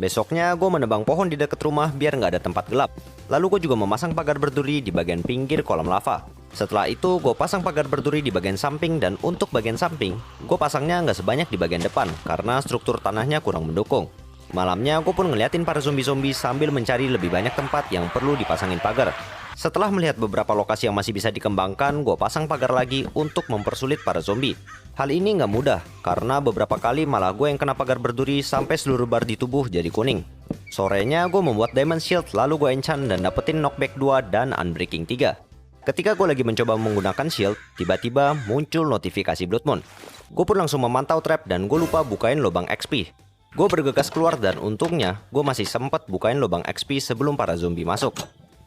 Besoknya gue menebang pohon di dekat rumah biar nggak ada tempat gelap. Lalu gue juga memasang pagar berduri di bagian pinggir kolam lava. Setelah itu gue pasang pagar berduri di bagian samping, dan untuk bagian samping gue pasangnya nggak sebanyak di bagian depan karena struktur tanahnya kurang mendukung. Malamnya gue pun ngeliatin para zombie-zombie sambil mencari lebih banyak tempat yang perlu dipasangin pagar. Setelah melihat beberapa lokasi yang masih bisa dikembangkan, gue pasang pagar lagi untuk mempersulit para zombie. Hal ini nggak mudah, karena beberapa kali malah gue yang kena pagar berduri sampai seluruh bar di tubuh jadi kuning. Sorenya gue membuat Diamond Shield, lalu gue enchant dan dapetin Knockback 2 dan Unbreaking 3. Ketika gue lagi mencoba menggunakan shield, tiba-tiba muncul notifikasi Blood Moon. Gue pun langsung memantau trap dan gue lupa bukain lubang XP. Gue bergegas keluar dan untungnya gue masih sempat bukain lubang XP sebelum para zombie masuk.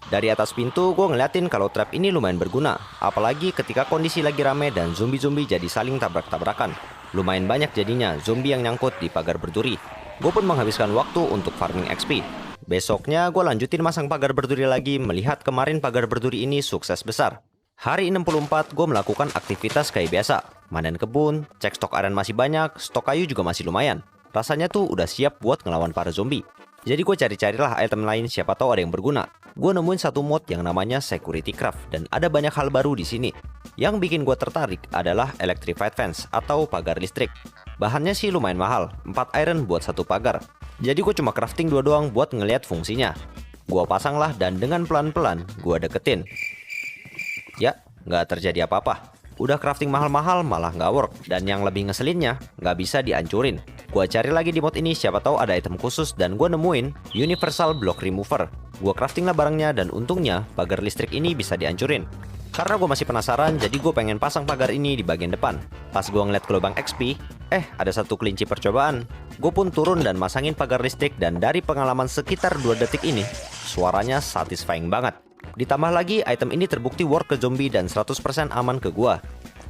Dari atas pintu gue ngeliatin kalau trap ini lumayan berguna, apalagi ketika kondisi lagi rame dan zombie-zombie jadi saling tabrak-tabrakan. Lumayan banyak jadinya zombie yang nyangkut di pagar berduri. Gue pun menghabiskan waktu untuk farming XP. Besoknya gue lanjutin masang pagar berduri lagi, melihat kemarin pagar berduri ini sukses besar. Hari 64 gue melakukan aktivitas kayak biasa, manen kebun, cek stok aren masih banyak, stok kayu juga masih lumayan. Rasanya tuh udah siap buat ngelawan para zombie. Jadi gue cari-carilah item lain, siapa tahu ada yang berguna. Gue nemuin satu mod yang namanya Security Craft dan ada banyak hal baru di sini. Yang bikin gue tertarik adalah Electrified Fence atau pagar listrik. Bahannya sih lumayan mahal, 4 iron buat satu pagar. Jadi gue cuma crafting 2 doang buat ngeliat fungsinya. Gue pasanglah dan dengan pelan-pelan gue deketin. Ya, nggak terjadi apa-apa. Udah crafting mahal-mahal malah nggak work, dan yang lebih ngeselinnya nggak bisa dihancurin. Gua cari lagi di mod ini, siapa tahu ada item khusus, dan gue nemuin Universal Block Remover. Gue crafting lah barangnya dan untungnya pagar listrik ini bisa dihancurin. Karena gue masih penasaran, jadi gue pengen pasang pagar ini di bagian depan. Pas gue ngeliat ke lubang XP, ada satu kelinci percobaan. Gue pun turun dan masangin pagar listrik, dan dari pengalaman sekitar 2 detik ini, suaranya satisfying banget. Ditambah lagi item ini terbukti worth ke zombie dan 100% aman ke gua.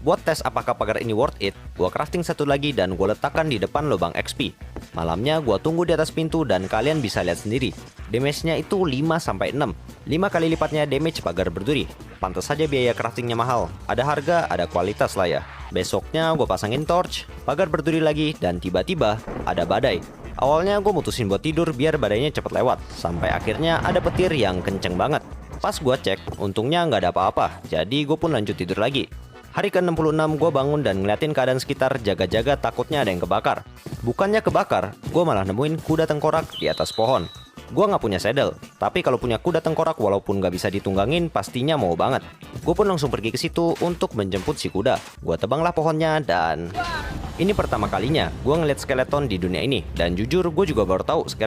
Buat tes apakah pagar ini worth it, gua crafting satu lagi dan gua letakkan di depan lubang XP. Malamnya gua tunggu di atas pintu dan kalian bisa lihat sendiri. Damage-nya itu 5-6, 5 kali lipatnya damage pagar berduri. Pantas saja biaya craftingnya mahal, ada harga, ada kualitas lah ya. Besoknya gua pasangin torch, pagar berduri lagi, dan tiba-tiba ada badai. Awalnya gue mutusin buat tidur biar badainya cepet lewat, sampai akhirnya ada petir yang kenceng banget. Pas gue cek, untungnya nggak ada apa-apa, jadi gue pun lanjut tidur lagi. Hari ke-66 gue bangun dan ngeliatin keadaan sekitar, jaga-jaga takutnya ada yang kebakar. Bukannya kebakar, gue malah nemuin kuda tengkorak di atas pohon. Gue nggak punya saddle, tapi kalau punya kuda tengkorak walaupun nggak bisa ditunggangin pastinya mau banget. Gue pun langsung pergi ke situ untuk menjemput si kuda. Gue tebanglah pohonnya dan... Ini pertama kalinya gue ngeliat skeleton di dunia ini, dan jujur gue juga baru tahu skeleton